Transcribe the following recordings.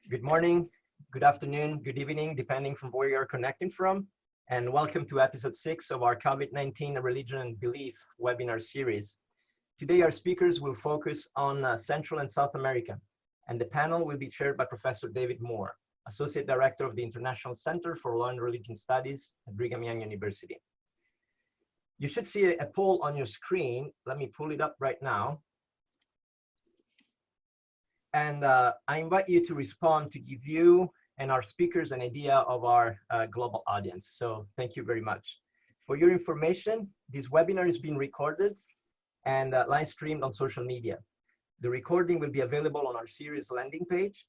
Good morning, good afternoon, good evening, depending from where you're connecting from. And welcome to episode 6 of our COVID-19 Religion and Belief webinar series. Today, our speakers will focus on Central and South America, and the panel will be chaired by Professor David Moore, Associate Director of the International Center for Law and Religion Studies at Brigham Young University. You should see a poll on your screen. Let me pull it up right now. And I invite you to respond to give you and our speakers an idea of our global audience. So thank you very much. For your information, this webinar is being recorded and live streamed on social media. The recording will be available on our series landing page,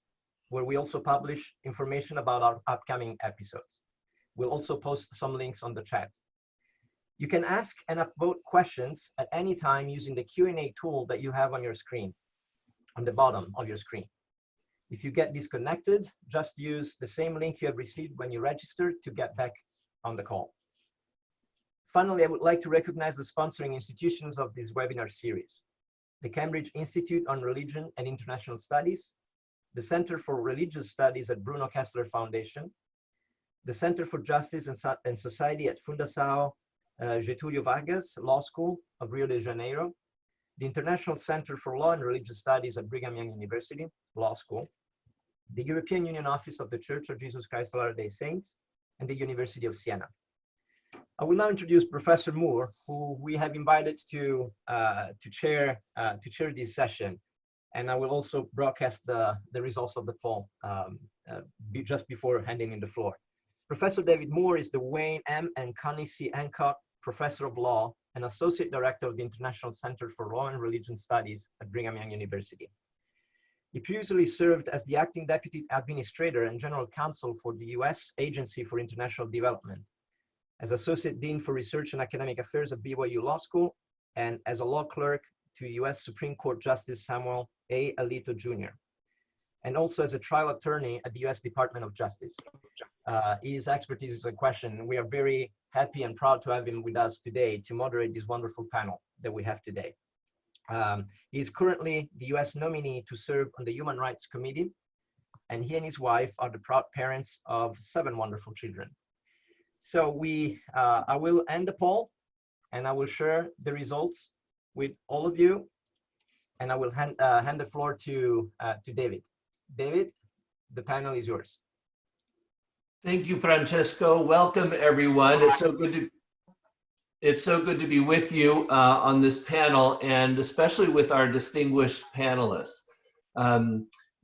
where we also publish information about our upcoming episodes. We'll also post some links on the chat. You can ask and upvote questions at any time using the Q&A tool that you have on your screen, on the bottom of your screen. If you get disconnected, just use the same link you have received when you registered to get back on the call. Finally, I would like to recognize the sponsoring institutions of this webinar series: the Cambridge Institute on Religion and International Studies, the Center for Religious Studies at Bruno Kessler Foundation, the Center for Justice and Society at Fundação Getúlio Vargas Law School of Rio de Janeiro, the International Center for Law and Religious Studies at Brigham Young University Law School, the European Union Office of the Church of Jesus Christ of Latter-day Saints, and the University of Siena. I will now introduce Professor Moore, who we have invited to chair this session, and I will also broadcast the results of the poll just before handing in the floor. Professor David Moore is the Wayne M. and Connie C. Hancock Professor of Law and Associate Director of the International Center for Law and Religion Studies at Brigham Young University. He previously served as the Acting Deputy Administrator and General Counsel for the U.S. Agency for International Development, as Associate Dean for Research and Academic Affairs at BYU Law School, and as a law clerk to U.S. Supreme Court Justice Samuel A. Alito Jr., and also as a trial attorney at the U.S. Department of Justice. His expertise is a question, and we are very happy and proud to have him with us today to moderate this wonderful panel that we have today. He is currently the U.S. nominee to serve on the Human Rights Committee, and he and his wife are the proud parents of 7 wonderful children. So I will end the poll, and I will share the results with all of you, and I will hand the floor to David. David, the panel is yours. Thank you, Francesco. Welcome, everyone. It's so good to be with you on this panel, and especially with our distinguished panelists.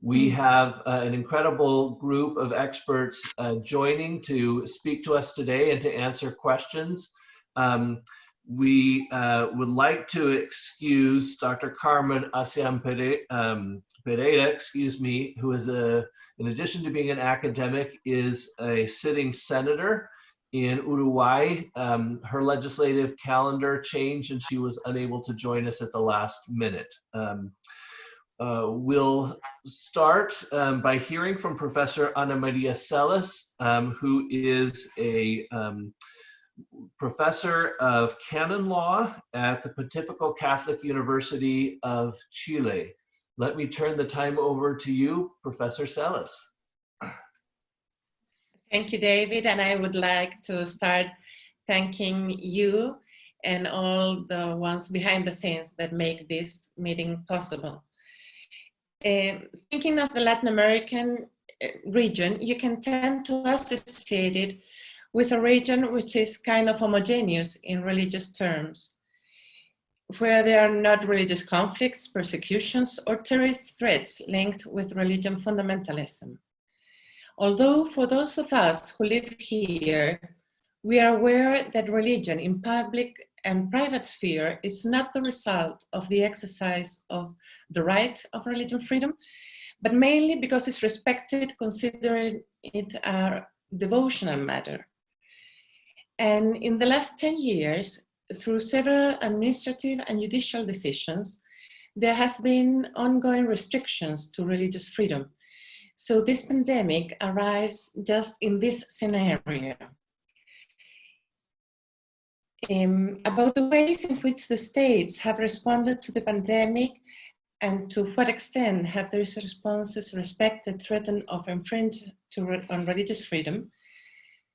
We have an incredible group of experts joining to speak to us today and to answer questions. We would like to excuse Dr. Carmen Asian Pereira, who is in addition to being an academic, is a sitting senator in Uruguay. Her legislative calendar changed and she was unable to join us at the last minute. We'll start by hearing from Professor Ana Maria Celis, who is a professor of canon law at the Pontifical Catholic University of Chile. Let me turn the time over to you, Professor Celis. Thank you, David, and I would like to start thanking you and all the ones behind the scenes that make this meeting possible. Thinking of the Latin American region, you can tend to associate it with a region which is kind of homogeneous in religious terms, where there are not religious conflicts, persecutions, or terrorist threats linked with religion fundamentalism. Although for those of us who live here, we are aware that religion in public and private sphere is not the result of the exercise of the right of religion freedom, but mainly because it's respected, considering it a devotional matter. And in the last 10 years, through several administrative and judicial decisions, there has been ongoing restrictions to religious freedom. So this pandemic arrives just in this scenario. About the ways in which the states have responded to the pandemic and to what extent have these responses respected, threatened, or infringed on religious freedom,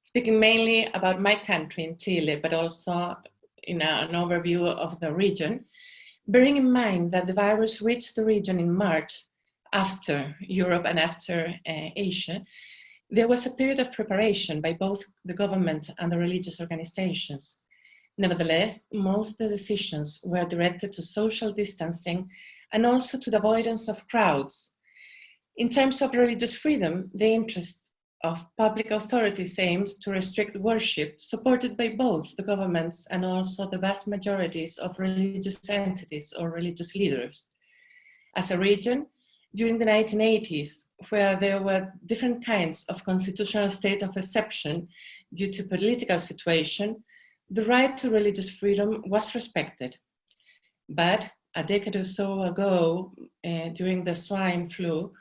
speaking mainly about my country in Chile, but also in an overview of the region, bearing in mind that the virus reached the region in March after Europe and after Asia, there was a period of preparation by both the government and the religious organizations. Nevertheless, most of the decisions were directed to social distancing and also to the avoidance of crowds. In terms of religious freedom, the interest of public authorities aims to restrict worship, supported by both the governments and also the vast majorities of religious entities or religious leaders. As a region, during the 1980s, where there were different kinds of constitutional state of exception due to political situation, the right to religious freedom was respected. But a decade or so ago, during the swine flu,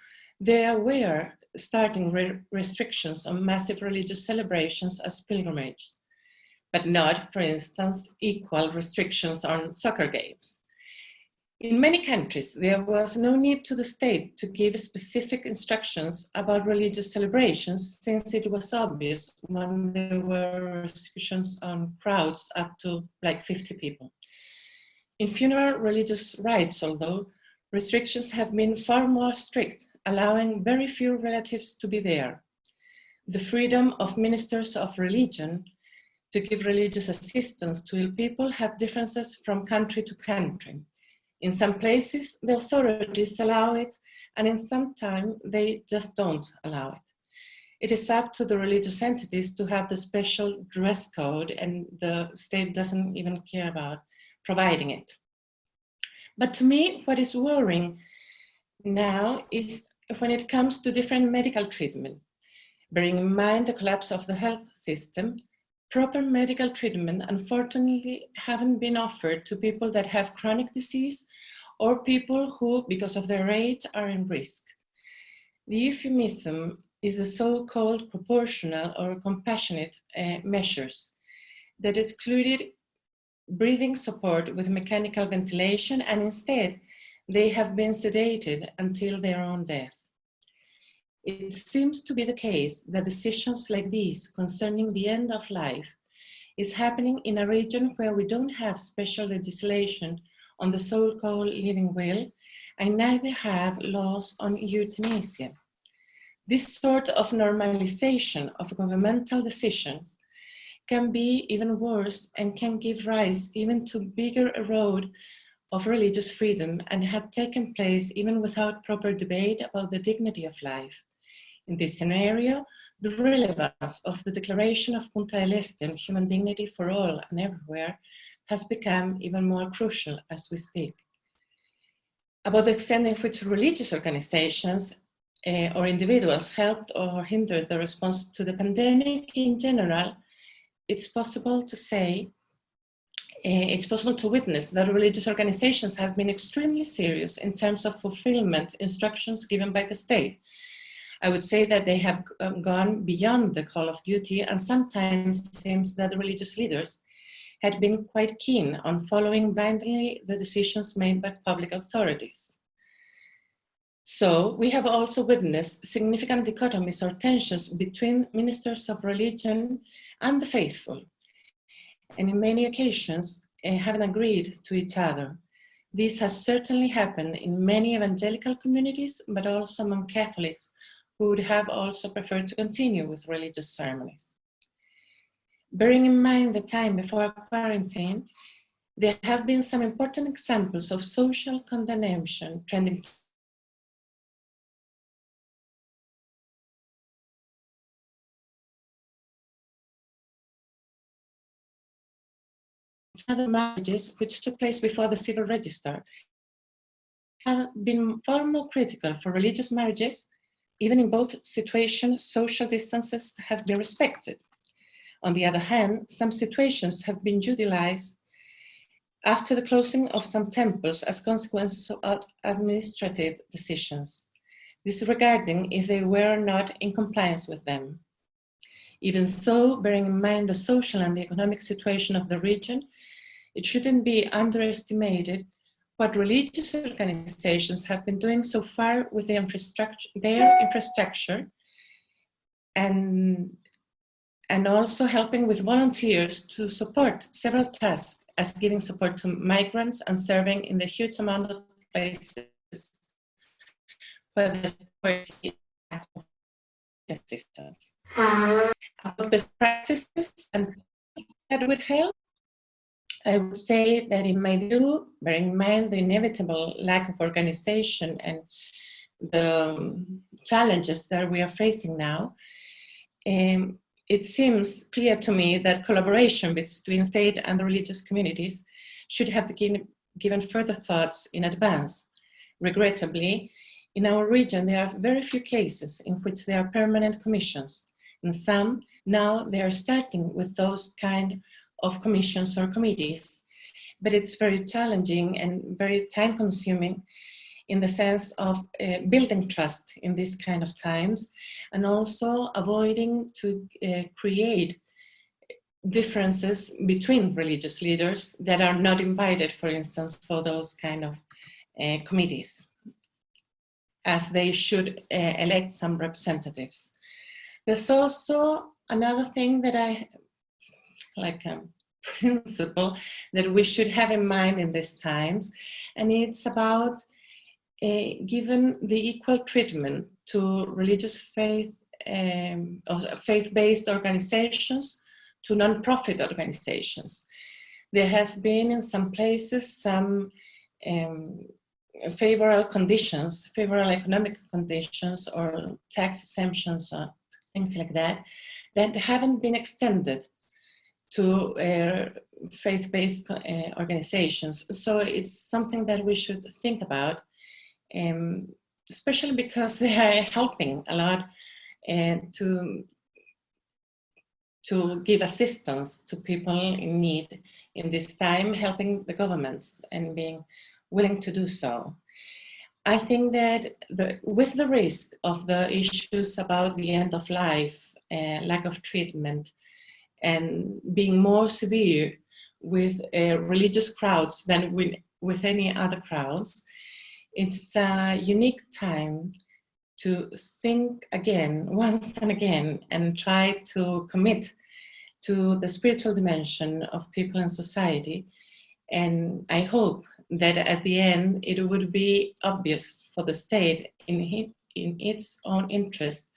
there were starting restrictions on massive religious celebrations as pilgrimages, but not, for instance, equal restrictions on soccer games. In many countries, there was no need to the state to give specific instructions about religious celebrations, since it was obvious when there were restrictions on crowds up to like 50 people. In funeral religious rites, although, restrictions have been far more strict, allowing very few relatives to be there. The freedom of ministers of religion to give religious assistance to ill people have differences from country to country. In some places, the authorities allow it, and in some time, they just don't allow it. It is up to the religious entities to have the special dress code, and the state doesn't even care about providing it. But to me, what is worrying now is when it comes to different medical treatment. Bearing in mind the collapse of the health system, proper medical treatment unfortunately haven't been offered to people that have chronic disease or people who, because of their age, are in risk. The euphemism is the so-called proportional or compassionate measures that excluded breathing support with mechanical ventilation, and instead they have been sedated until their own death. It seems to be the case that decisions like these concerning the end of life is happening in a region where we don't have special legislation on the so-called living will, and neither have laws on euthanasia. This sort of normalization of governmental decisions can be even worse and can give rise even to bigger erode of religious freedom, and had taken place even without proper debate about the dignity of life. In this scenario, the relevance of the Declaration of Punta del Este on human dignity for all and everywhere has become even more crucial as we speak. About the extent in which religious organizations or individuals helped or hindered the response to the pandemic in general, it's possible to say, it's possible to witness that religious organizations have been extremely serious in terms of fulfillment instructions given by the state. I would say that they have gone beyond the call of duty, and sometimes it seems that the religious leaders had been quite keen on following blindly the decisions made by public authorities. So we have also witnessed significant dichotomies or tensions between ministers of religion and the faithful, and in many occasions haven't agreed to each other. This has certainly happened in many evangelical communities, but also among Catholics who would have also preferred to continue with religious ceremonies. Bearing in mind the time before quarantine, there have been some important examples of social condemnation trending other marriages which took place before the civil register have been far more critical for religious marriages. Even in both situations, social distances have been respected. On the other hand, some situations have been utilized after the closing of some temples as consequences of administrative decisions, disregarding if they were not in compliance with them. Even so, bearing in mind the social and the economic situation of the region, it shouldn't be underestimated what religious organizations have been doing so far with their infrastructure, and also helping with volunteers to support several tasks, as giving support to migrants and serving in the huge amount of places where there's poverty and assistance. About best practices and that would help, I would say that in my view, bearing in mind the inevitable lack of organization and the challenges that we are facing now, it seems clear to me that collaboration between state and the religious communities should have been given further thoughts in advance. Regrettably, in our region, there are very few cases in which there are permanent commissions. And some, now they are starting with those kind of commissions or committees. But it's very challenging and very time-consuming in the sense of building trust in these kind of times, and also avoiding to create differences between religious leaders that are not invited, for instance, for those kind of committees, as they should elect some representatives. There's also another thing that I, like a principle that we should have in mind in these times, and it's about given the equal treatment to religious faith, or faith-based organizations, to non-profit organizations. There has been in some places some favorable conditions, favorable economic conditions or tax exemptions or things like that, that haven't been extended to faith-based organizations. So it's something that we should think about, especially because they are helping a lot to give assistance to people in need in this time, helping the governments and being willing to do so. I think that with the risk of the issues about the end of life, lack of treatment, and being more severe with religious crowds than with any other crowds, it's a unique time to think again, once and again, and try to commit to the spiritual dimension of people and society. And I hope that at the end it would be obvious for the state in its own interest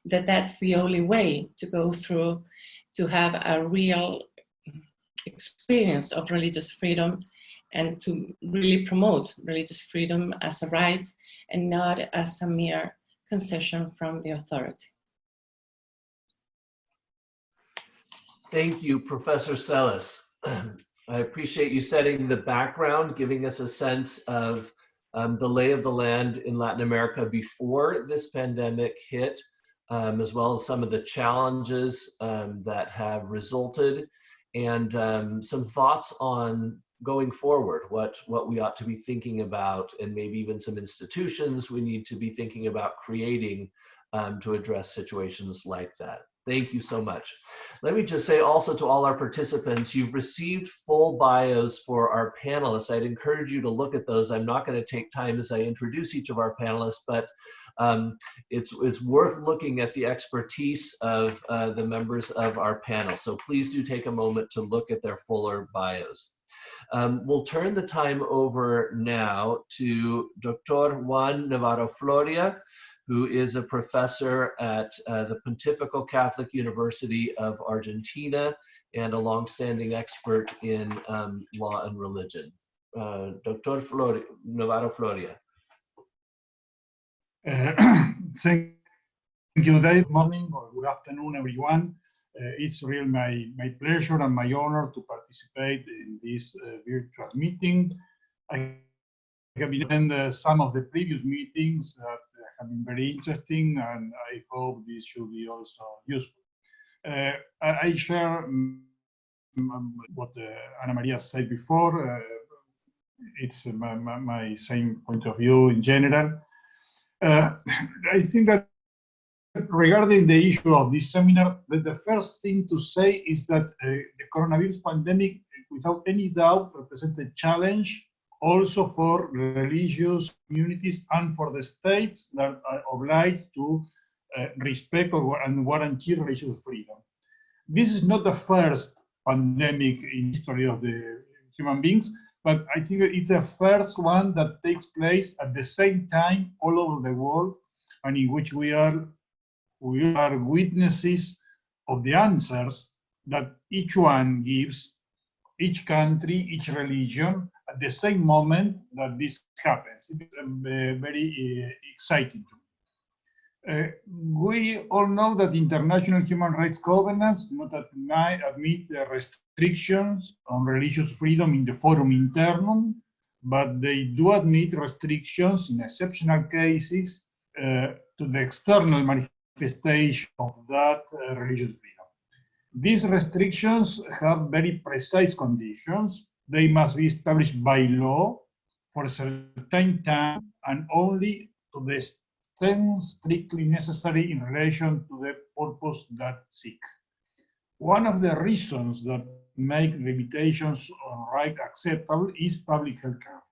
that that's the only way to go through to have a real experience of religious freedom, and to really promote religious freedom as a right and not as a mere concession from the authority. Thank you, Professor Celis. I appreciate you setting the background, giving us a sense of the lay of the land in Latin America before this pandemic hit, as well as some of the challenges that have resulted, and some thoughts on going forward, what we ought to be thinking about, and maybe even some institutions we need to be thinking about creating to address situations like that. Thank you so much. Let me just say also to all our participants, you've received full bios for our panelists. I'd encourage you to look at those. I'm not going to take time as I introduce each of our panelists, but it's worth looking at the expertise of the members of our panel. So please do take a moment to look at their fuller bios. We'll turn the time over now to Dr. Juan Navarro Floria, who is a professor at the Pontifical Catholic University of Argentina and a longstanding expert in law and religion. Dr. Navarro Floria. Thank you, Dave. Good morning or good afternoon, everyone. It's really my pleasure and my honor to participate in this virtual meeting. I have been in some of the previous meetings that have been very interesting, and I hope this should be also useful. I share what Ana Maria said before. It's my same point of view in general. I think that regarding the issue of this seminar, the first thing to say is that the coronavirus pandemic, without any doubt, represents a challenge also for religious communities and for the states that are obliged to respect and guarantee religious freedom. This is not the first pandemic in history of the human beings, but I think it's the first one that takes place at the same time all over the world, and in which we are witnesses of the answers that each one gives, each country, each religion, at the same moment that this happens. It's very exciting to me. We all know that international human rights covenants do not admit the restrictions on religious freedom in the forum internum, but they do admit restrictions in exceptional cases to the external manifestation of that religious freedom. These restrictions have very precise conditions. They must be established by law for a certain time and only to the extent strictly necessary in relation to the purpose that seek. One of the reasons that make limitations on right acceptable is public health care.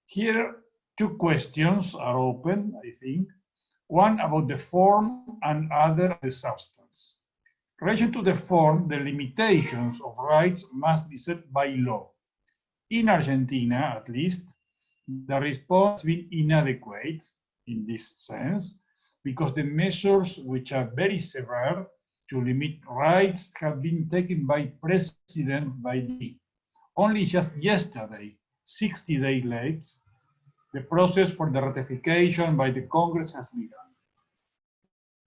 Here, two questions are open, I think. One about the form and other the substance. In relation to the form, the limitations of rights must be set by law. In Argentina, at least, the response has been inadequate in this sense, because the measures which are very severe to limit rights have been taken by President Biden. Only just yesterday, 60 days late, the process for the ratification by the Congress has begun.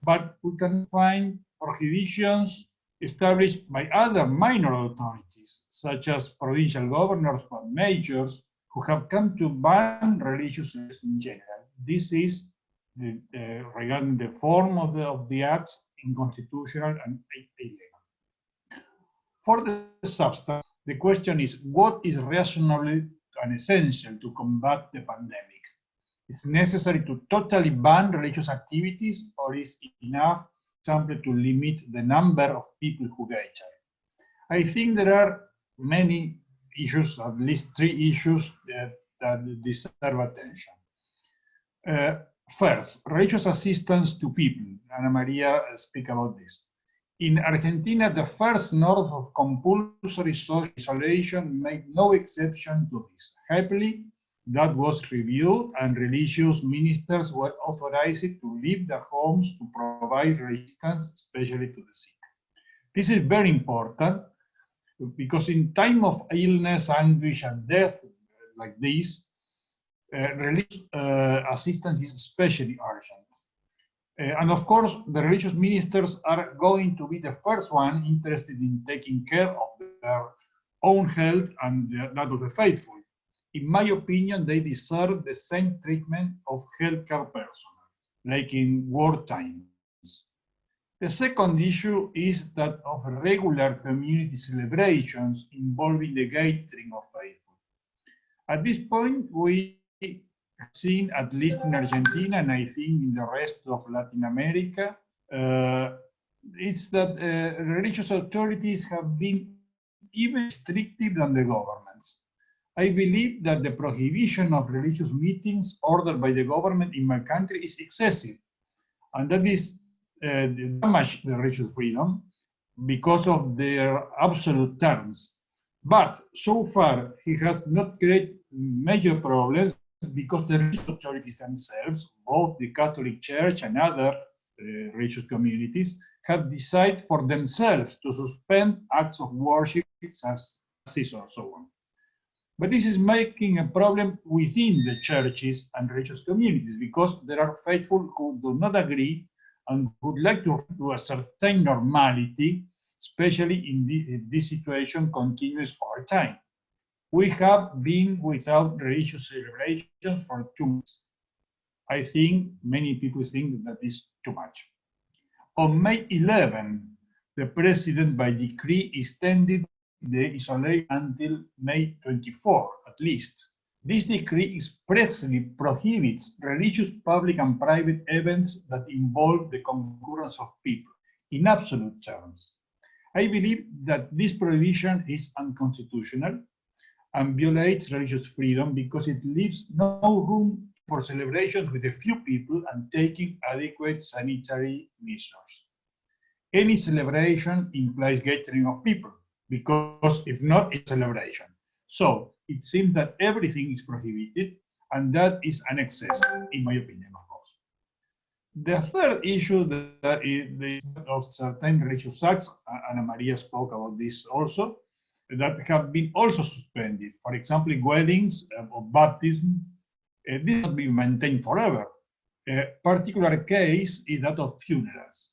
But we can find prohibitions established by other minor authorities, such as provincial governors or mayors, who have come to ban religious in general. This is regarding the form of the acts, unconstitutional and illegal. For the substance, the question is, what is reasonable and essential to combat the pandemic? Is it necessary to totally ban religious activities, or is it enough simply to limit the number of people who gather? I think there are many issues, at least 3 issues that deserve attention. First, religious assistance to people. Ana Maria speak about this. In Argentina, the first norm of compulsory social isolation made no exception to this. Happily, that was reviewed and religious ministers were authorized to leave their homes to provide resistance, especially to the sick. This is very important because in time of illness, anguish, and death like this, religious assistance is especially urgent. And of course, the religious ministers are going to be the first one interested in taking care of their own health and that of the faithful. In my opinion, they deserve the same treatment of healthcare personnel, like in war times. The second issue is that of regular community celebrations involving the gathering of faithful. At this point, we have seen, at least in Argentina, and I think in the rest of Latin America, it's that religious authorities have been even stricter than the governments. I believe that the prohibition of religious meetings ordered by the government in my country is excessive, and that is damage the religious freedom because of their absolute terms. But so far, he has not created major problems because the religious authorities themselves, both the Catholic Church and other religious communities, have decided for themselves to suspend acts of worship such as masses or so on. But this is making a problem within the churches and religious communities because there are faithful who do not agree and would like to do a certain normality, especially in this situation continues over time. We have been without religious celebrations for 2 months. I think many people think that is too much. On May 11, the president by decree extended the isolation until May 24, at least. This decree expressly prohibits religious public and private events that involve the concurrence of people, in absolute terms. I believe that this prohibition is unconstitutional, and violates religious freedom because it leaves no room for celebrations with a few people and taking adequate sanitary measures. Any celebration implies gathering of people, because if not, it's a celebration. So it seems that everything is prohibited, and that is an excess, in my opinion, of course. The third issue that is of certain religious acts, Ana Maria spoke about this also, that have been also suspended. For example, weddings or baptism, this has been maintained forever. A particular case is that of funerals.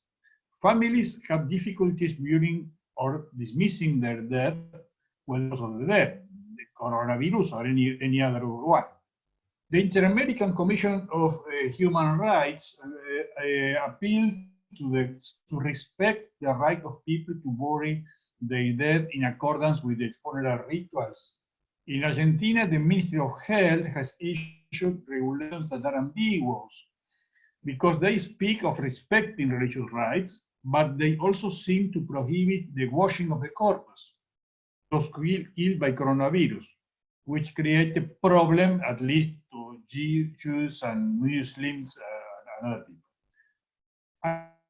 Families have difficulties viewing or dismissing their dead, whether because of the death, the coronavirus, or any other one. The Inter-American Commission of Human Rights appealed to respect the right of people to bury their dead in accordance with the funeral rituals. In Argentina, the Ministry of Health has issued regulations that are ambiguous because they speak of respecting religious rights, but they also seem to prohibit the washing of the corpus, those killed by coronavirus, which create a problem, at least to Jews and Muslims and other people.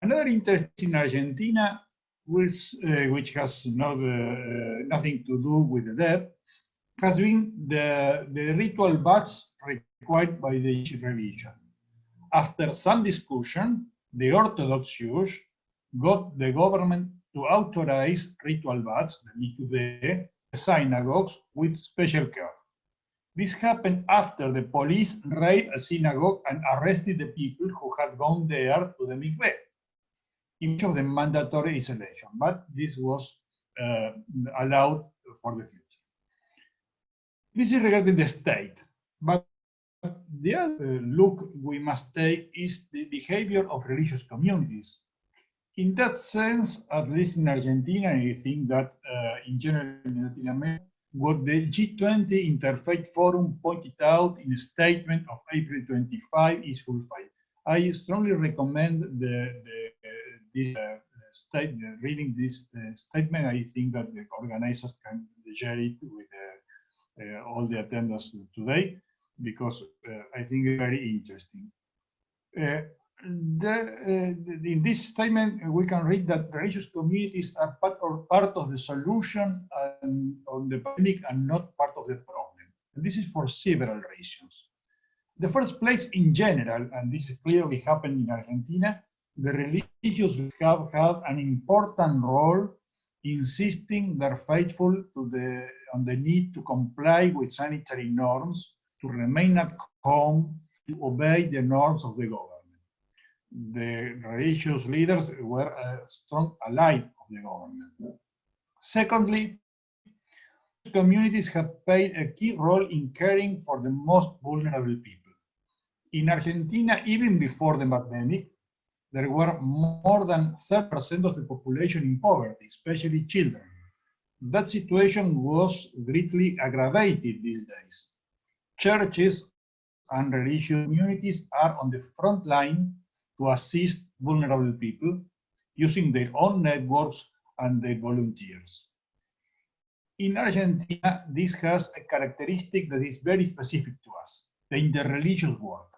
Another interest in Argentina, which has nothing to do with the death, has been the ritual baths required by the Jewish religion. After some discussion, the Orthodox Jews got the government to authorize ritual baths, the synagogues, with special care. This happened after the police raided a synagogue and arrested the people who had gone there to the mikveh, in much of the mandatory isolation, but this was allowed for the future. This is regarding the state, but the other look we must take is the behavior of religious communities. In that sense, at least in Argentina, I think that in general in Latin America, what the G20 Interfaith Forum pointed out in a statement of April 25 is fulfilled. I strongly recommend reading this statement. I think that the organizers can share it with all the attendants today, because I think it's very interesting. In this statement, we can read that religious communities are part of the solution on the pandemic and not part of the problem. And this is for several reasons. The first place, in general, and this is clearly happening in Argentina, the religious have had an important role insisting they're faithful to on the need to comply with sanitary norms, to remain at home, to obey the norms of the government. The religious leaders were a strong ally of the government. Secondly, communities have played a key role in caring for the most vulnerable people. In Argentina, even before the pandemic, there were more than 30% of the population in poverty, especially children. That situation was greatly aggravated these days. Churches and religious communities are on the front line to assist vulnerable people using their own networks and their volunteers. In Argentina, this has a characteristic that is very specific to us, the interreligious work.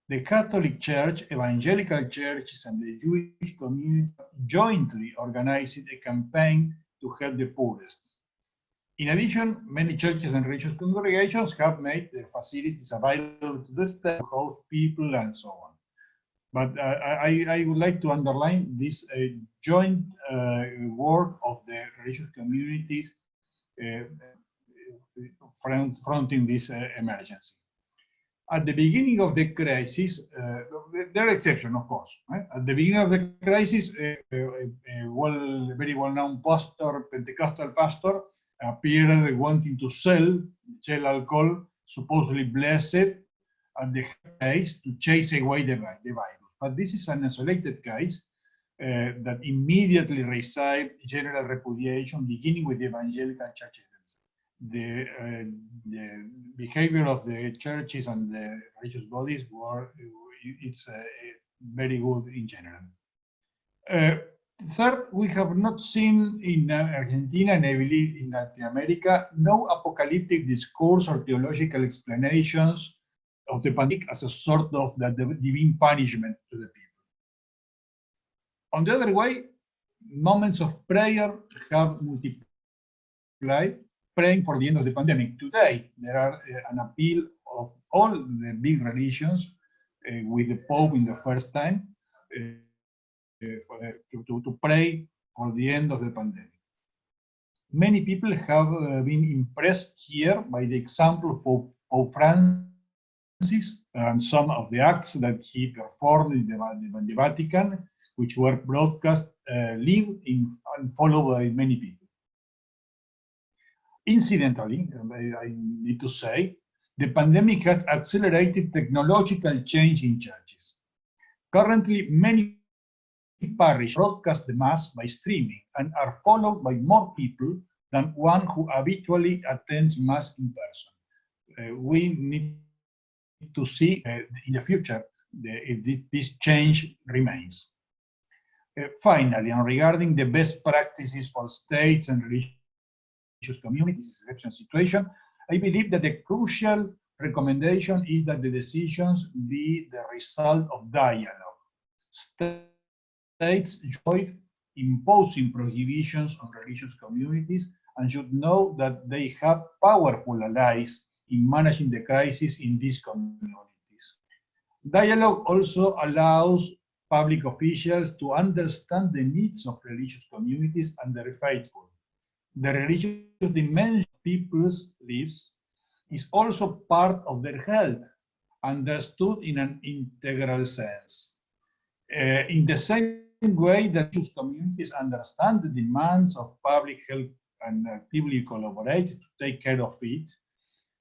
The Catholic Church, evangelical churches, and the Jewish community jointly organized a campaign to help the poorest. In addition, many churches and religious congregations have made their facilities available to the state to host people and so on. But I would like to underline this joint work of the religious communities fronting this emergency. At the beginning of the crisis, there are exceptions, of course. Right? At the beginning of the crisis, a very well-known pastor, Pentecostal pastor, appeared wanting to sell alcohol, supposedly blessed, at the case to chase away the virus. But this is an isolated case that immediately received general repudiation, beginning with the evangelical churches themselves. The behavior of the churches and the religious bodies it's very good in general. Third, we have not seen in Argentina, and I believe in Latin America, no apocalyptic discourse or theological explanations of the pandemic as a sort of the divine punishment to the people. On the other way, moments of prayer have multiplied, praying for the end of the pandemic. Today, there are an appeal of all the big religions with the Pope in the first time to pray for the end of the pandemic. Many people have been impressed here by the example of Pope Francis and some of the acts that he performed in the Vatican, which were broadcast live and followed by many people. Incidentally, I need to say, the pandemic has accelerated technological change in churches. Currently, many parishes broadcast the Mass by streaming and are followed by more people than one who habitually attends Mass in person. We need to see in the future if this change remains. Finally, and regarding the best practices for states and religious communities in exception situation, I believe that the crucial recommendation is that the decisions be the result of dialogue. States avoid imposing prohibitions on religious communities and should know that they have powerful allies in managing the crisis in these communities. Dialogue also allows public officials to understand the needs of religious communities and their faithful. The religious dimension of people's lives is also part of their health, understood in an integral sense. In the same way that religious communities understand the demands of public health and actively collaborate to take care of it,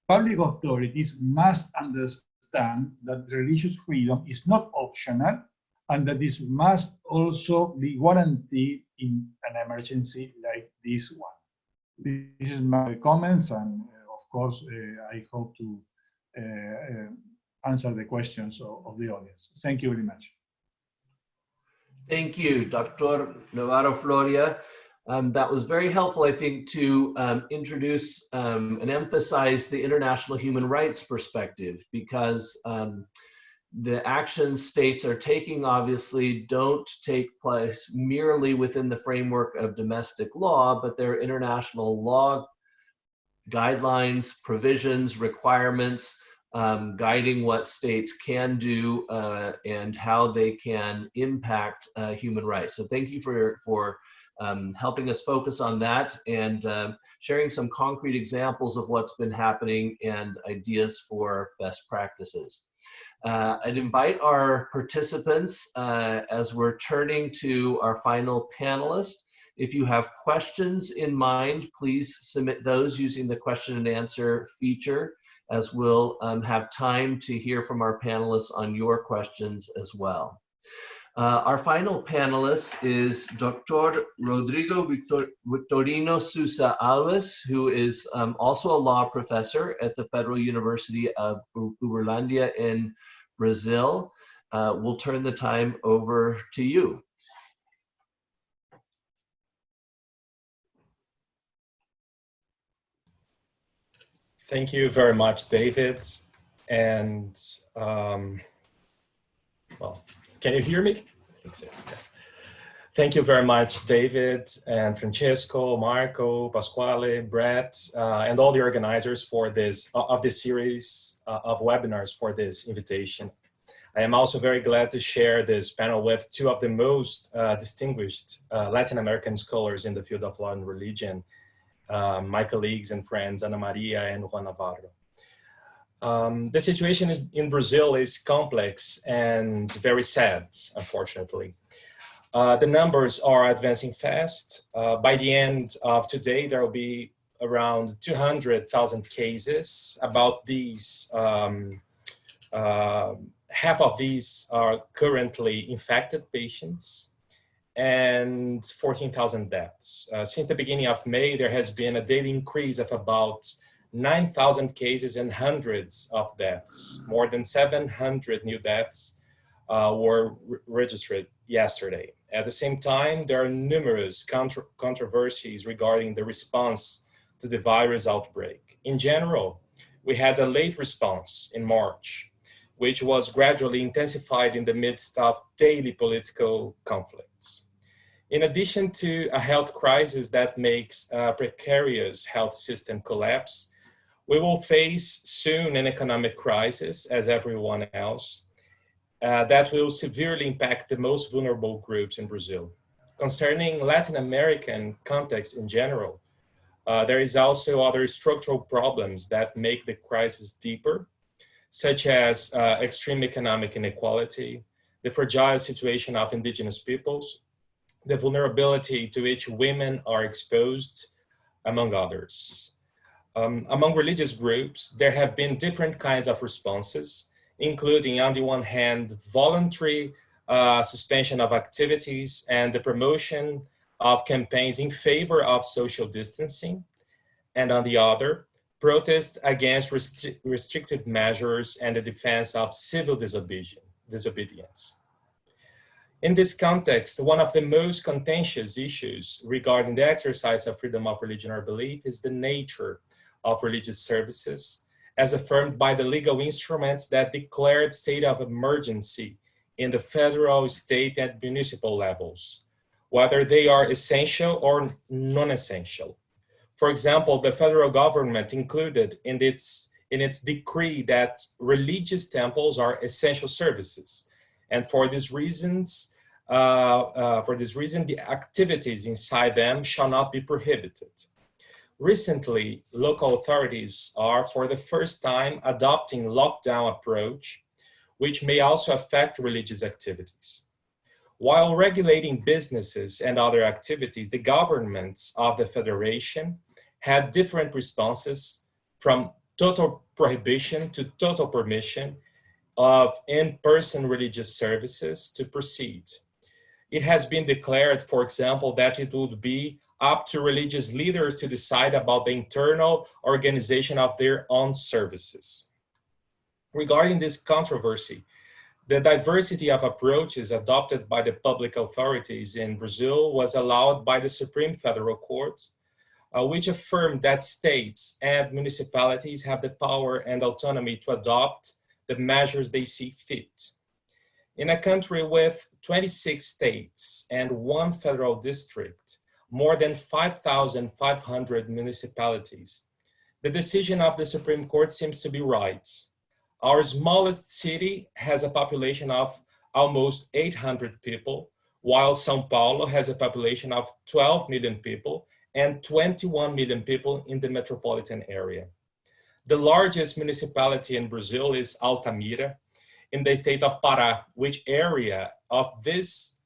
public authorities must understand that religious freedom is not optional and that this must also be guaranteed in an emergency like this one. This is my comments, and of course, I hope to answer the questions of the audience. Thank you very much. Thank you, Dr. Navarro Floria. That was very helpful, I think, to introduce and emphasize the international human rights perspective, because the actions states are taking obviously don't take place merely within the framework of domestic law, but they're international law guidelines, provisions, requirements, guiding what states can do and how they can impact human rights. So thank you for helping us focus on that and sharing some concrete examples of what's been happening and ideas for best practices. I'd invite our participants as we're turning to our final panelist. If you have questions in mind, please submit those using the question and answer feature, as we'll have time to hear from our panelists on your questions as well. Our final panelist is Dr. Rodrigo Victorino Sousa Alves, who is also a law professor at the Federal University of Uberlândia in Brazil. We'll turn the time over to you. Thank you very much, David. And well, can you hear me? I think so. Okay. Thank you very much, David and Francesco, Marco, Pasquale, Brett, and all the organizers for this series of webinars for this invitation. I am also very glad to share this panel with two of the most distinguished Latin American scholars in the field of law and religion, my colleagues and friends, Ana Maria and Juan Navarro. The situation in Brazil is complex and very sad, unfortunately. The numbers are advancing fast. By the end of today, there will be around 200,000 cases. About these, half of these are currently infected patients, and 14,000 deaths. Since the beginning of May, there has been a daily increase of about 9,000 cases and hundreds of deaths. More than 700 new deaths were registered yesterday. At the same time, there are numerous controversies regarding the response to the virus outbreak. In general, we had a late response in March, which was gradually intensified in the midst of daily political conflicts. In addition to a health crisis that makes a precarious health system collapse, we will face soon an economic crisis, as everyone else, that will severely impact the most vulnerable groups in Brazil. Concerning Latin American context in general, there is also other structural problems that make the crisis deeper, such as extreme economic inequality, the fragile situation of indigenous peoples, the vulnerability to which women are exposed, among others. Among religious groups, there have been different kinds of responses, including, on the one hand, voluntary suspension of activities and the promotion of campaigns in favor of social distancing, and on the other, protests against restrictive measures and the defense of civil disobedience. In this context, one of the most contentious issues regarding the exercise of freedom of religion or belief is the nature of religious services, as affirmed by the legal instruments that declared state of emergency in the federal, state, and municipal levels, whether they are essential or non-essential. For example, the federal government included in its decree that religious temples are essential services, and for this reason, the activities inside them shall not be prohibited. Recently, local authorities are, for the first time, adopting lockdown approach, which may also affect religious activities. While regulating businesses and other activities, the governments of the federation had different responses, from total prohibition to total permission of in-person religious services to proceed. It has been declared, for example, that it would be up to religious leaders to decide about the internal organization of their own services. Regarding this controversy, the diversity of approaches adopted by the public authorities in Brazil was allowed by the Supreme Federal Court, which affirmed that states and municipalities have the power and autonomy to adopt the measures they see fit. In a country with 26 states and 1 federal district, more than 5,500 municipalities, the decision of the Supreme Court seems to be right. Our smallest city has a population of almost 800 people, while São Paulo has a population of 12 million people and 21 million people in the metropolitan area. The largest municipality in Brazil is Altamira, in the state of Pará, which area of this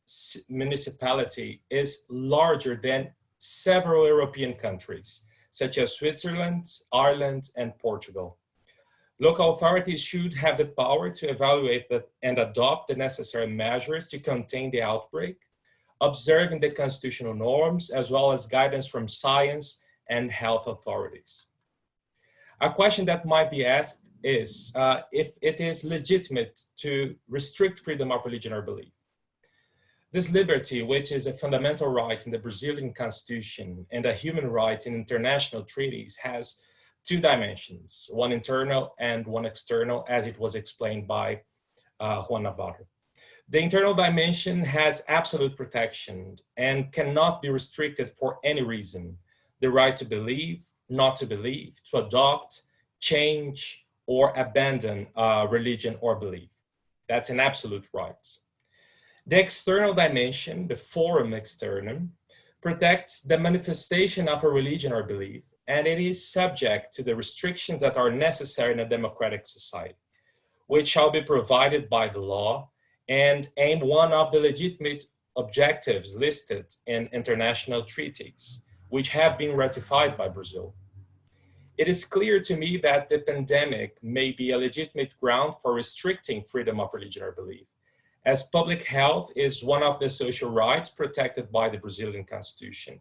municipality is larger than several European countries, such as Switzerland, Ireland, and Portugal. Local authorities should have the power to evaluate and adopt the necessary measures to contain the outbreak, observing the constitutional norms, as well as guidance from science and health authorities. A question that might be asked is if it is legitimate to restrict freedom of religion or belief. This liberty, which is a fundamental right in the Brazilian Constitution and a human right in international treaties, has 2 dimensions, one internal and one external, as it was explained by Juan Navarro. The internal dimension has absolute protection and cannot be restricted for any reason. The right to believe, not to believe, to adopt, change, or abandon religion or belief. That's an absolute right. The external dimension, the forum externum, protects the manifestation of a religion or belief, and it is subject to the restrictions that are necessary in a democratic society, which shall be provided by the law and aim one of the legitimate objectives listed in international treaties, which have been ratified by Brazil. It is clear to me that the pandemic may be a legitimate ground for restricting freedom of religion or belief, as public health is one of the social rights protected by the Brazilian Constitution,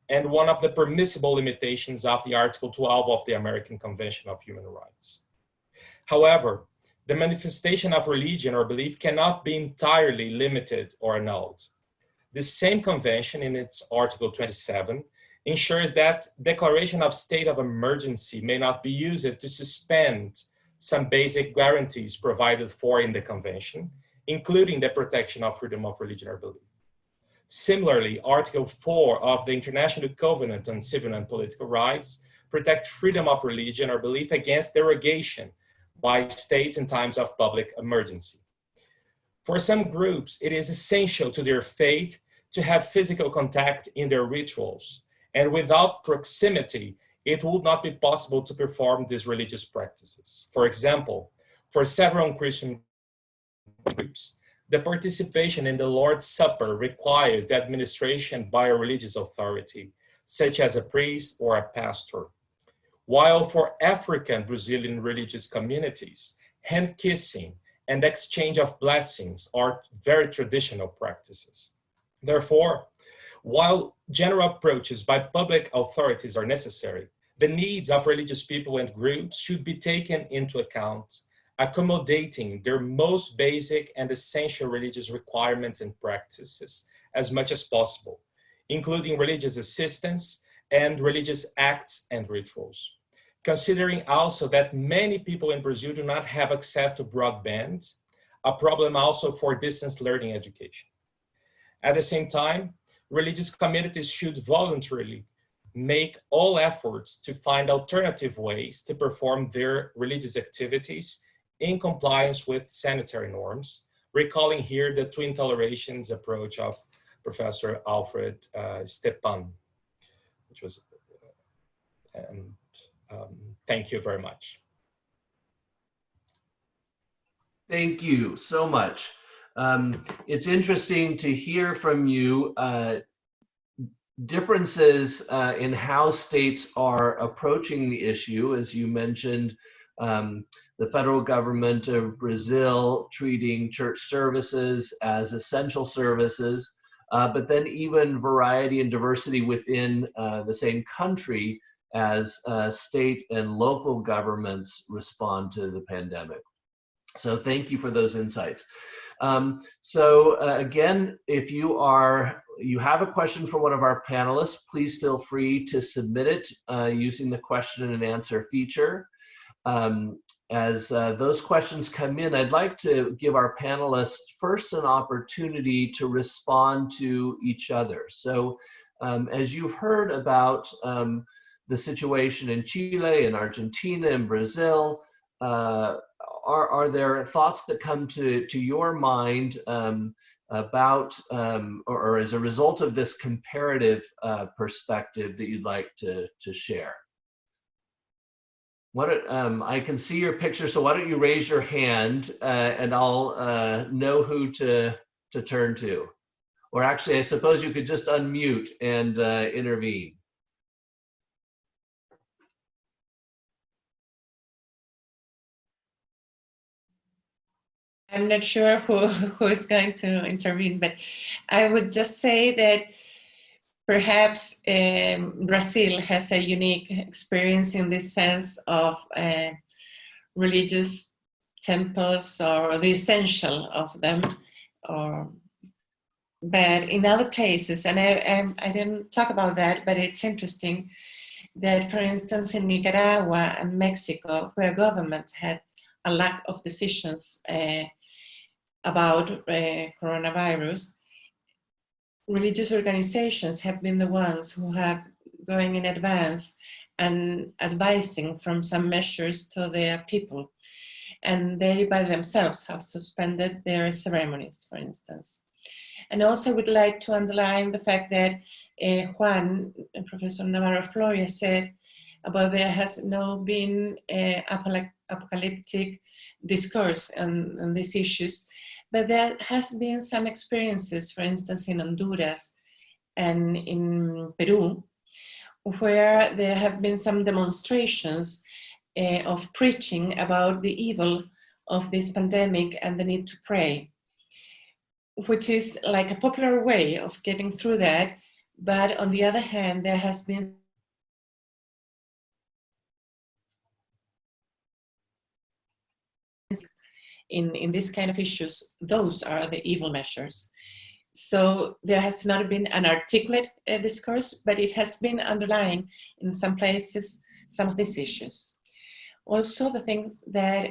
and one of the permissible limitations of the Article 12 of the American Convention of Human Rights. However, the manifestation of religion or belief cannot be entirely limited or annulled. The same convention, in its Article 27, ensures that declaration of state of emergency may not be used to suspend some basic guarantees provided for in the convention, including the protection of freedom of religion or belief. Similarly, Article 4 of the International Covenant on Civil and Political Rights protect freedom of religion or belief against derogation by states in times of public emergency. For some groups, it is essential to their faith to have physical contact in their rituals, and without proximity, it would not be possible to perform these religious practices. For example, for several Christian groups, the participation in the Lord's Supper requires the administration by a religious authority, such as a priest or a pastor. While for African Brazilian religious communities, hand kissing and exchange of blessings are very traditional practices. Therefore, while general approaches by public authorities are necessary, the needs of religious people and groups should be taken into account, accommodating their most basic and essential religious requirements and practices as much as possible, including religious assistance and religious acts and rituals. Considering also that many people in Brazil do not have access to broadband, a problem also for distance learning education. At the same time, religious communities should voluntarily make all efforts to find alternative ways to perform their religious activities in compliance with sanitary norms, recalling here the twin tolerations approach of Professor Alfred Stepan, which was, thank you very much. Thank you so much. It's interesting to hear from you differences in how states are approaching the issue. As you mentioned, the federal government of Brazil treating church services as essential services, but then even variety and diversity within the same country as state and local governments respond to the pandemic. So thank you for those insights. Again, if you have a question for one of our panelists, please feel free to submit it using the question and answer feature. As those questions come in, I'd like to give our panelists first an opportunity to respond to each other. So as you've heard about the situation in Chile and Argentina and Brazil, are there thoughts that come to your mind about, or as a result of this comparative perspective that you'd like to share? I can see your picture, so why don't you raise your hand and I'll know who to turn to. Or actually, I suppose you could just unmute and intervene. I'm not sure who is going to intervene, but I would just say that perhaps Brazil has a unique experience in this sense of religious temples, or the essential of them. But in other places, and I didn't talk about that, but it's interesting that, for instance, in Nicaragua and Mexico, where government had a lack of decisions about coronavirus, religious organizations have been the ones who have going in advance and advising from some measures to their people. And they by themselves have suspended their ceremonies, for instance. And also would like to underline the fact that Professor Navarro Flores said about there has no been apocalyptic discourse on these issues, but there has been some experiences, for instance, in Honduras and in Peru, where there have been some demonstrations of preaching about the evil of this pandemic and the need to pray, which is like a popular way of getting through that. But on the other hand, there has been in this kind of issues, those are the evil measures. So there has not been an articulate discourse, but it has been underlying in some places some of these issues. Also, the things that,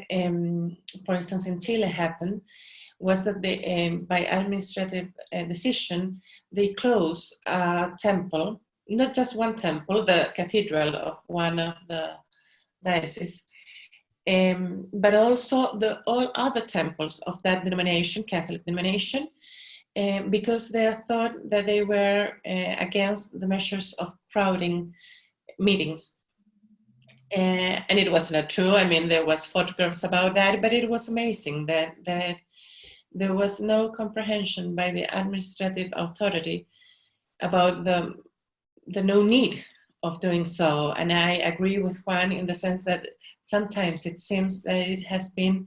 for instance, in Chile happened was that they, by administrative decision, they closed a temple, not just one temple, the cathedral of one of the dioceses, but also all other temples of that denomination, Catholic denomination, because they thought that they were against the measures of crowding meetings. And it was not true. I mean, there was photographs about that, but it was amazing that there was no comprehension by the administrative authority about the no need of doing so. And I agree with Juan in the sense that sometimes it seems that it has been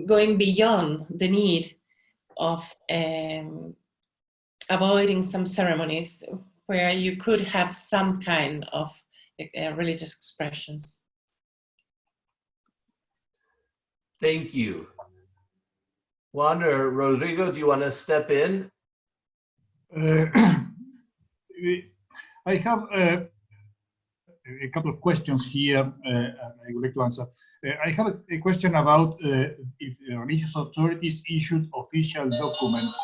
going beyond the need of avoiding some ceremonies where you could have some kind of religious expressions. Thank you. Juan or Rodrigo, do you want to step in? I have a couple of questions here I would like to answer. I have a question about if religious authorities issued official documents.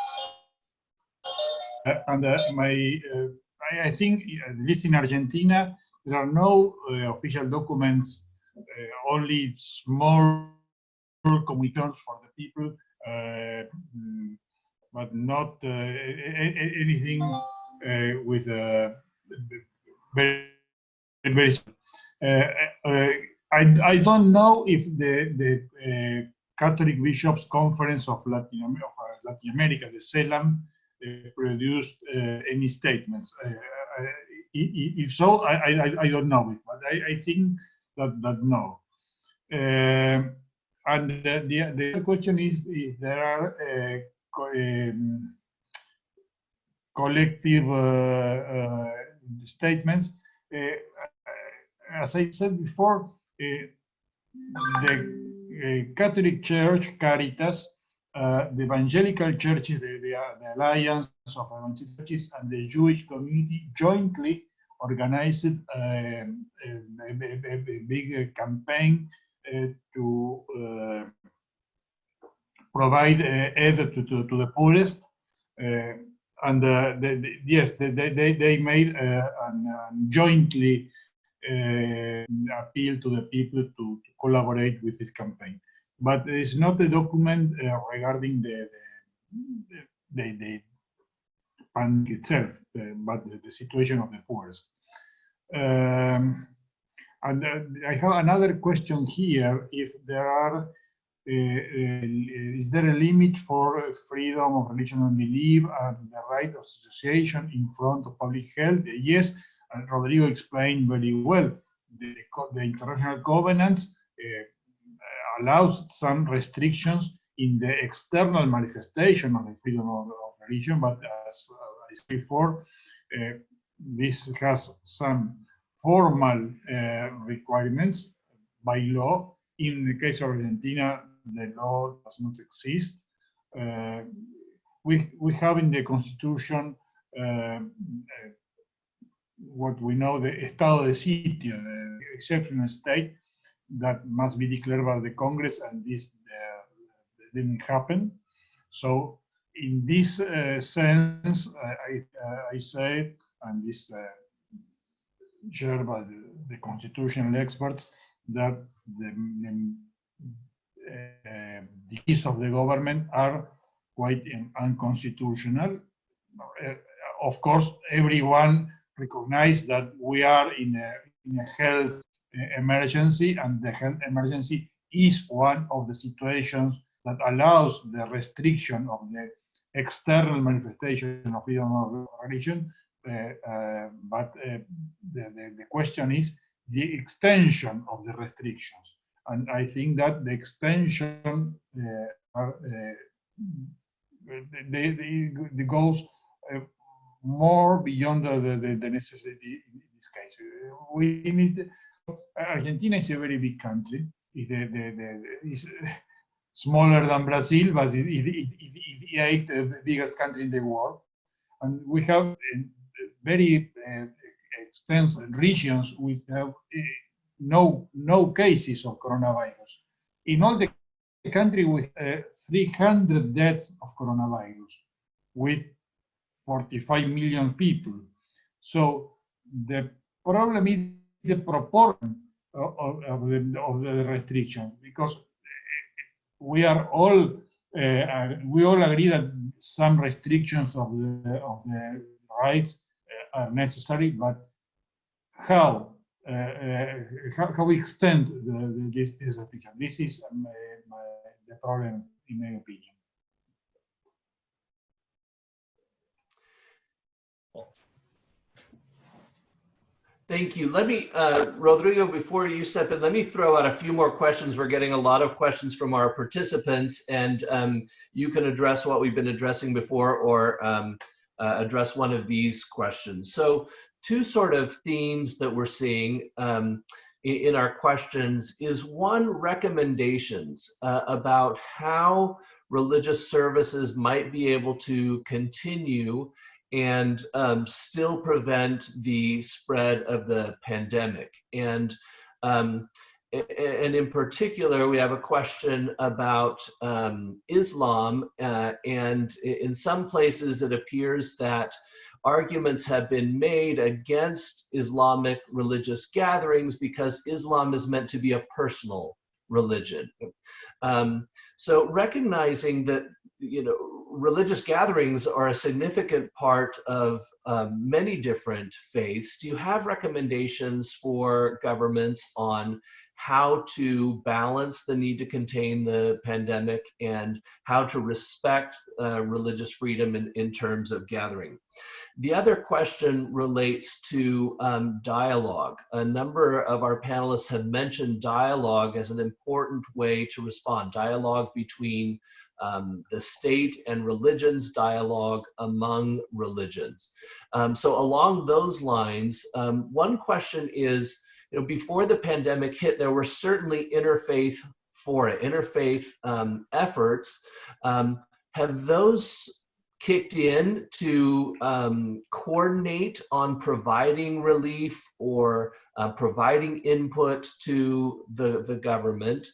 I think, at least in Argentina, there are no official documents, only small communications for the people, but not anything with very, very. I don't know if the Catholic Bishops' Conference of Latin America, the CELAM, produced any statements. If so, I don't know it, but I think that no. And the other question is if there are collective statements. As I said before, the Catholic Church, Caritas, the evangelical churches, the Alliance of Evangelical Churches, and the Jewish community jointly organized a big campaign to provide aid to the poorest. And yes, they made jointly appeal to the people to collaborate with this campaign. But it's not a document regarding the pandemic itself, but the situation of the poorest. And I have another question here. If there are, is there a limit for freedom of religion and belief and the right of association in front of public health? Yes, Rodrigo explained very well. The international covenants allows some restrictions in the external manifestation of the freedom of religion, but as I said before, this has some formal requirements by law. In the case of Argentina, the law does not exist. We have in the Constitution what we know the estado de sitio, the exceptional state that must be declared by the Congress, and this didn't happen. So in this sense, I say, and this shared by the constitutional experts, that the keys of the government are quite unconstitutional. Of course, everyone recognizes that we are in a health emergency, and the health emergency is one of the situations that allows the restriction of the external manifestation of freedom of religion. But the question is the extension of the restrictions. And I think that the extension the goes more beyond the necessity in this case. We need. Argentina is a very big country. smaller than Brazil, but it ate the biggest country in the world. And we have very extensive regions with no cases of coronavirus. In all the country, we have 300 deaths of coronavirus with 45 million people. So the problem is the proportion of the restriction, because we all agree that some restrictions of the rights are necessary, but how we extend this restriction? This is the problem, in my opinion. Thank you. Let me, Rodrigo, before you step in, let me throw out a few more questions. We're getting a lot of questions from our participants, and you can address what we've been addressing before, or address one of these questions. So two sort of themes that we're seeing in our questions is, one, recommendations about how religious services might be able to continue and still prevent the spread of the pandemic. And in particular, we have a question about Islam, and in some places it appears that arguments have been made against Islamic religious gatherings because Islam is meant to be a personal religion. So recognizing that, you know, religious gatherings are a significant part of many different faiths, do you have recommendations for governments on how to balance the need to contain the pandemic and how to respect religious freedom in terms of gathering? The other question relates to dialogue. A number of our panelists have mentioned dialogue as an important way to respond. Dialogue between the state and religions, dialogue among religions. So along those lines, one question is, you know, before the pandemic hit, there were certainly interfaith efforts. Have those kicked in to coordinate on providing relief or providing input to the government?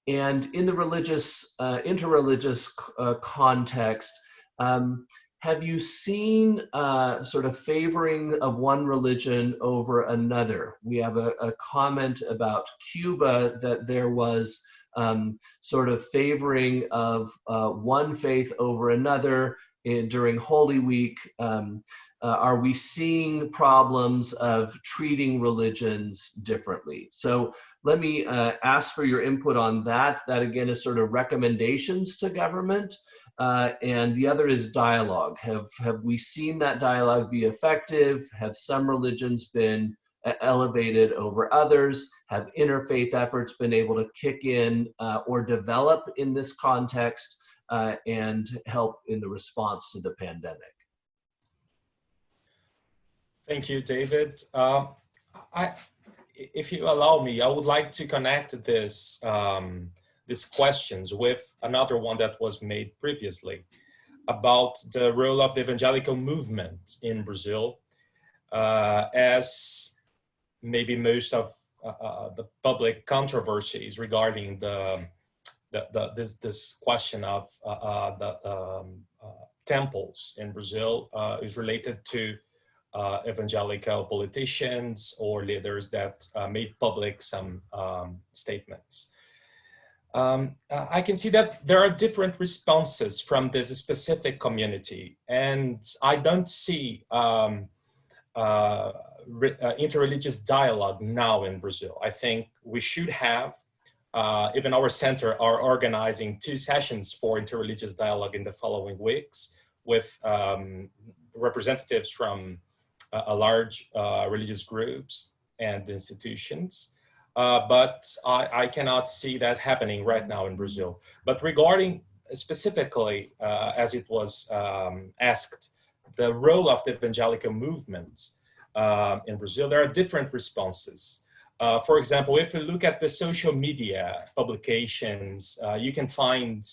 And in the religious, interreligious context, have you seen sort of favoring of one religion over another? We have a comment about Cuba that there was sort of favoring of one faith over another during Holy Week. Are we seeing problems of treating religions differently? So let me ask for your input on that. That again is sort of recommendations to government. And the other is dialogue. Have we seen that dialogue be effective? Have some religions been elevated over others? Have interfaith efforts been able to kick in or develop in this context and help in the response to the pandemic? Thank you, David. If you allow me, I would like to connect this these questions with another one that was made previously about the role of the evangelical movement in Brazil, as maybe most of the public controversies regarding this question of the temples in Brazil is related to evangelical politicians or leaders that made public some statements. I can see that there are different responses from this specific community, and I don't see interreligious dialogue now in Brazil. I think we should have, even our center are organizing 2 sessions for interreligious dialogue in the following weeks with representatives from a large religious groups and institutions. But I cannot see that happening right now in Brazil. But regarding specifically, as it was asked, the role of the evangelical movement in Brazil, there are different responses. For example, if you look at the social media publications, you can find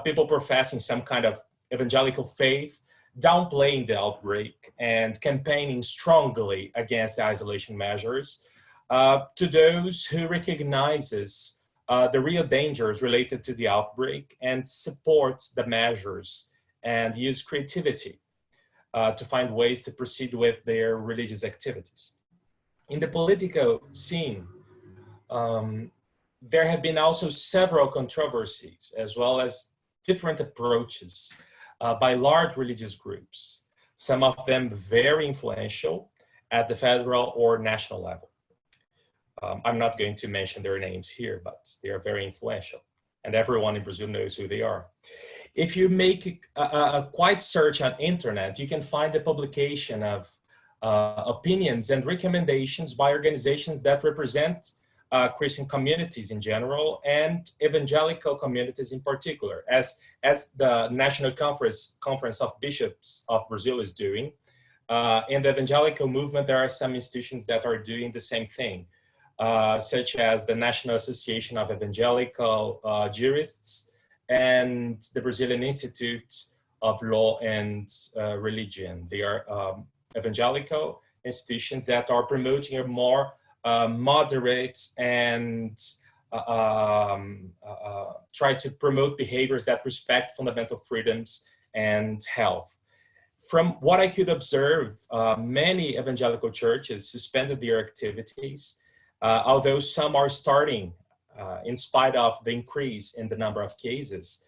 people professing some kind of evangelical faith, downplaying the outbreak and campaigning strongly against the isolation measures, to those who recognizes the real dangers related to the outbreak and supports the measures and use creativity to find ways to proceed with their religious activities. In the political scene, there have been also several controversies as well as different approaches by large religious groups, some of them very influential at the federal or national level. I'm not going to mention their names here, but they are very influential, and everyone in Brazil knows who they are. If you make a quick search on internet, you can find the publication of opinions and recommendations by organizations that represent Christian communities in general and evangelical communities in particular, as the National Conference of Bishops of Brazil is doing. In the evangelical movement, there are some institutions that are doing the same thing, such as the National Association of Evangelical Jurists and the Brazilian Institute of Law and Religion. They are evangelical institutions that are promoting a more moderate and try to promote behaviors that respect fundamental freedoms and health. From what I could observe, many evangelical churches suspended their activities, although some are starting, in spite of the increase in the number of cases.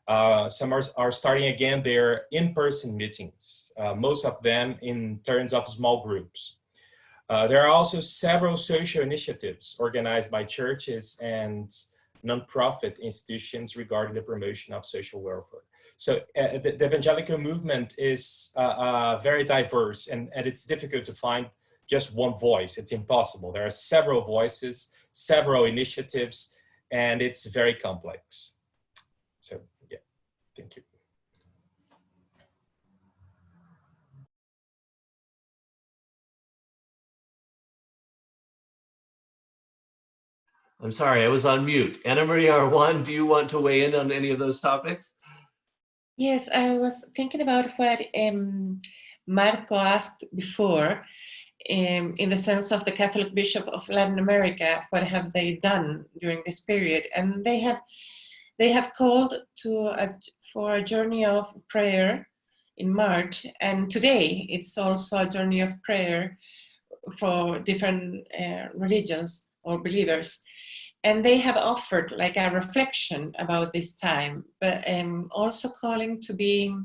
Some are starting again their in-person meetings, most of them in terms of small groups. There are also several social initiatives organized by churches and nonprofit institutions regarding the promotion of social welfare. So the evangelical movement is very diverse, and it's difficult to find just one voice. It's impossible. There are several voices, several initiatives, and it's very complex. So yeah, thank you. I'm sorry, I was on mute. Anna Maria Arwan, do you want to weigh in on any of those topics? Yes, I was thinking about what Marco asked before, in the sense of the Catholic Bishop of Latin America, what have they done during this period? And they have called for a journey of prayer in March, and today it's also a journey of prayer for different religions or believers. And they have offered like a reflection about this time, but also calling to be,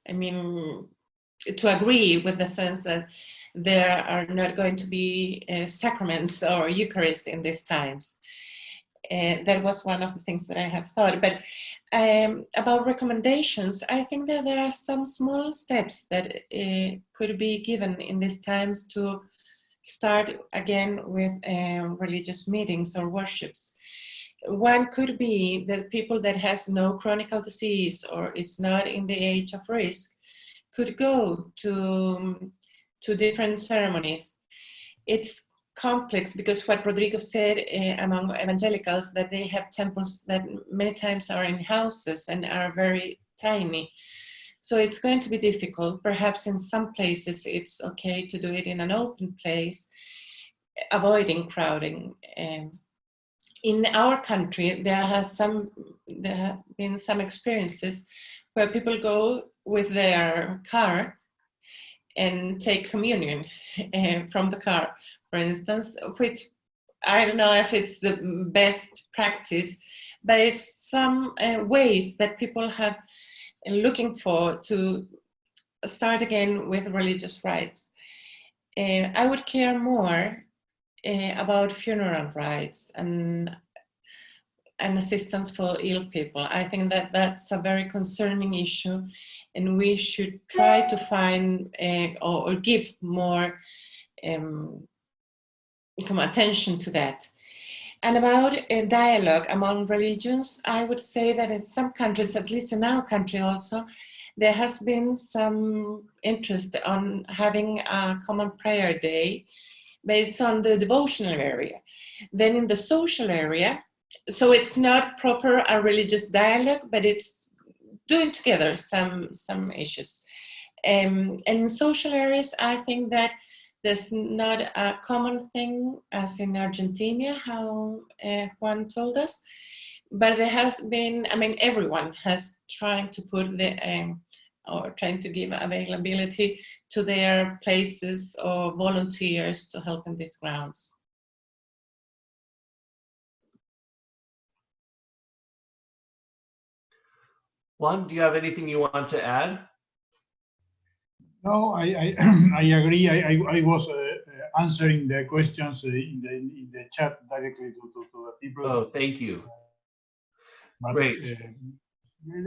to agree with the sense that there are not going to be sacraments or Eucharist in these times. That was one of the things that I have thought. But about recommendations, I think that there are some small steps that could be given in these times to start again with religious meetings or worships. One could be that people that has no chronic disease or is not in the age of risk could go to different ceremonies. It's complex because what Rodrigo said among evangelicals, that they have temples that many times are in houses and are very tiny. So it's going to be difficult. Perhaps in some places it's okay to do it in an open place, avoiding crowding. In our country, there have been some experiences where people go with their car and take communion from the car, for instance, which I don't know if it's the best practice, but it's some ways that people have looking for to start again with religious rites. I would care more about funeral rites and assistance for ill people. I think that that's a very concerning issue, and we should try to find or give more attention to that. And about a dialogue among religions, I would say that in some countries, at least in our country also, there has been some interest on having a common prayer day but it's on the devotional area. Then in the social area, so it's not proper a religious dialogue, but it's doing together some issues. And in social areas, I think that there's not a common thing as in Argentina, how Juan told us, but there has been, I mean, everyone has trying to put the, or trying to give availability to their places or volunteers to help in these grounds. Juan, do you have anything you want to add? No, I I agree. I was answering the questions in the chat directly to the people. Oh, thank you. But, Great.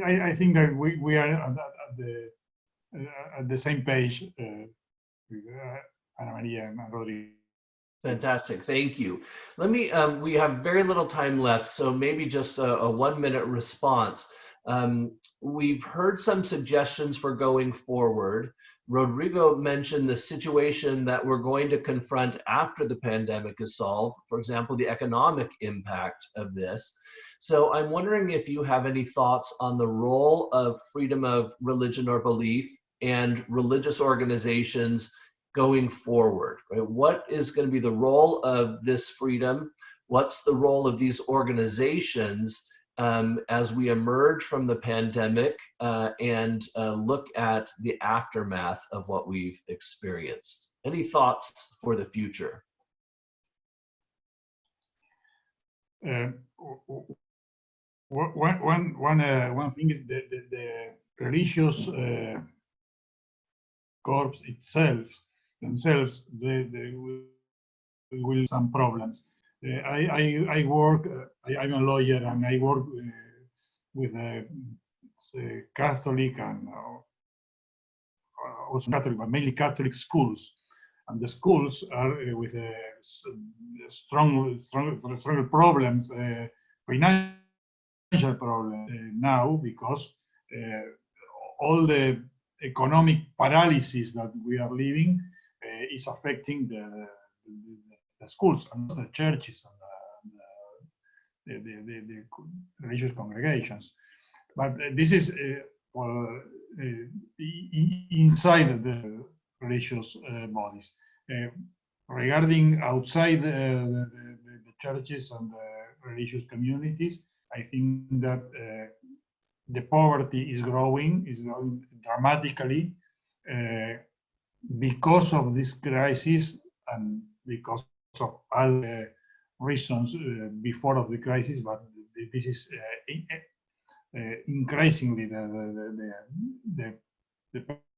I think that we are at the same page, with Ana Maria and Rodrigo. Fantastic, thank you. Let me, we have very little time left, so maybe just a 1-minute response. We've heard some suggestions for going forward. Rodrigo mentioned the situation that we're going to confront after the pandemic is solved, for example, the economic impact of this. So I'm wondering if you have any thoughts on the role of freedom of religion or belief and religious organizations going forward, right? What is going to be the role of this freedom? What's the role of these organizations as we emerge from the pandemic and look at the aftermath of what we've experienced? Any thoughts for the future? One thing is the religious corps themselves, they will some problems. I work. I'm a lawyer, and I work with Catholic and also Catholic, but mainly Catholic schools, and the schools are with strong problems, financial problems now, because all the economic paralysis that we are living is affecting the schools and the churches and the religious congregations. But this is inside the religious bodies. Regarding outside the churches and the religious communities, I think that the poverty is growing dramatically because of this crisis and because of other reasons before of the crisis, but this is increasingly the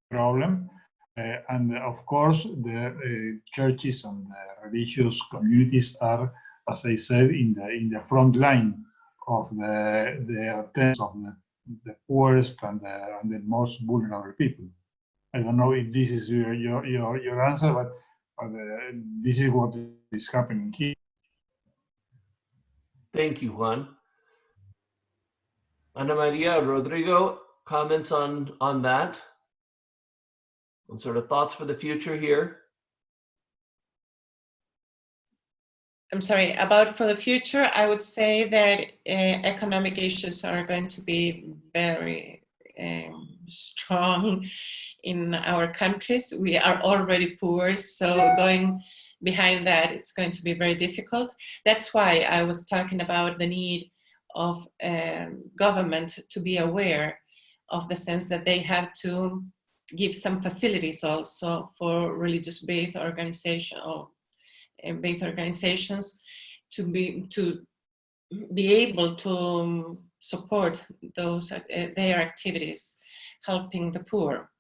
problem. And of course, the churches and the religious communities are, as I said, in the front line of the attempts of the poorest and the most vulnerable people. I don't know if this is your answer, but this is what is happening here. Thank you, Juan. Ana Maria, Rodrigo, comments on that? And sort of thoughts for the future here? I'm sorry, about for the future, I would say that economic issues are going to be very strong in our countries. We are already poor, so going behind that, it's going to be very difficult. That's why I was talking about the need of government to be aware of the sense that they have to give some facilities also for religious-based organization or faith organizations to be able to support those their activities, helping the poor.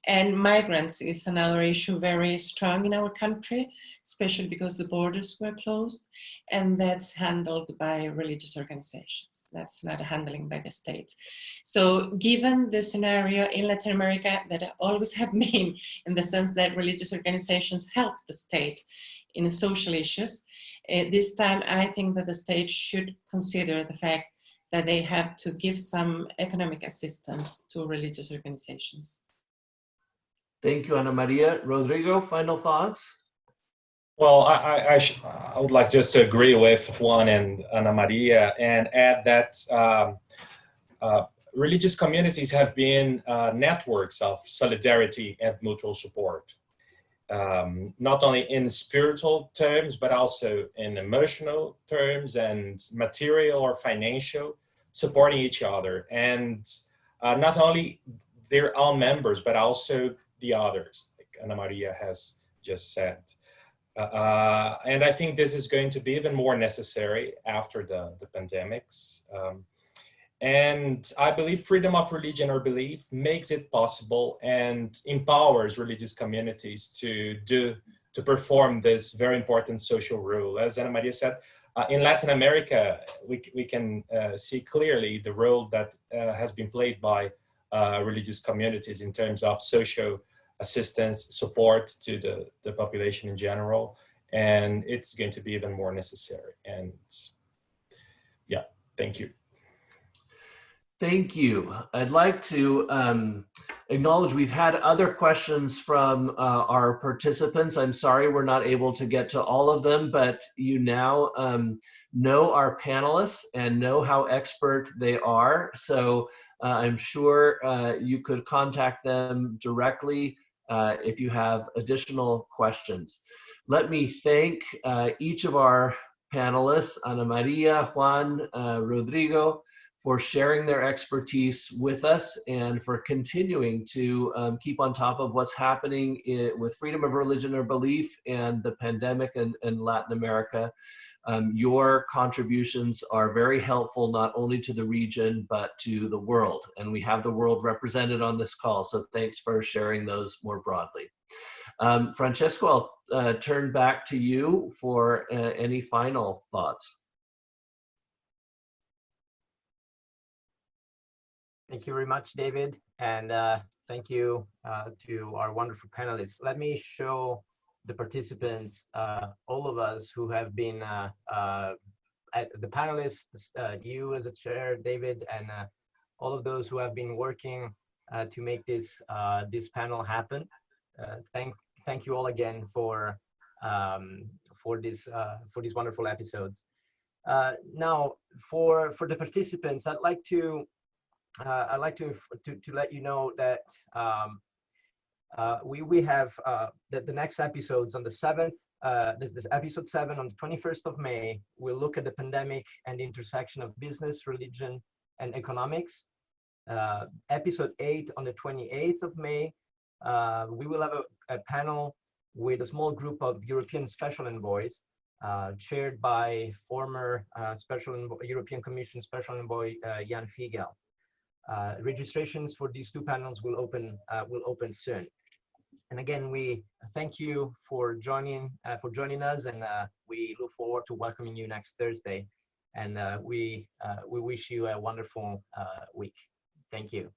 And migrants is another issue very strong in our country, especially because the borders were closed, and that's handled by religious organizations. That's not handling by the state. So given the scenario in Latin America that always have been, in the sense that religious organizations help the state in social issues, this time I think that the state should consider the fact that they have to give some economic assistance to religious organizations. Thank you, Ana Maria. Rodrigo, final thoughts? Well, I would like just to agree with Juan and Ana Maria and add that religious communities have been networks of solidarity and mutual support, not only in spiritual terms, but also in emotional terms and material or financial, supporting each other. And not only their own members, but also the others, like Ana Maria has just said. And I think this is going to be even more necessary after the pandemics. And I believe freedom of religion or belief makes it possible and empowers religious communities to perform this very important social role. As Ana Maria said, in Latin America, we can see clearly the role that has been played by religious communities in terms of social assistance, support to the population in general, and it's going to be even more necessary. And yeah, thank you. Thank you. I'd like to acknowledge we've had other questions from our participants. I'm sorry we're not able to get to all of them, but you now know our panelists and know how expert they are. So I'm sure you could contact them directly if you have additional questions. Let me thank each of our panelists, Ana Maria, Juan, Rodrigo, for sharing their expertise with us and for continuing to keep on top of what's happening with freedom of religion or belief and the pandemic in Latin America. Your contributions are very helpful not only to the region, but to the world. And we have the world represented on this call, so thanks for sharing those more broadly. Francesco, I'll turn back to you for any final thoughts. Thank you very much, David, and thank you to our wonderful panelists. Let me show the participants, all of us who have been, the panelists, you as a chair, David, and all of those who have been working to make this panel happen. Thank you all again for these wonderful episodes. Now, for the participants, I'd like to let you know that we have the next episodes on the 7th. This is episode 7 on the 21st of May. We'll look at the pandemic and the intersection of business, religion, and economics. Episode 8 on the 28th of May. We will have a panel with a small group of European special envoys, chaired by former European Commission Special Envoy Jan Fiegel. Registrations for these two panels will open soon. And again, we thank you for joining us, and we look forward to welcoming you next Thursday. And we wish you a wonderful week. Thank you.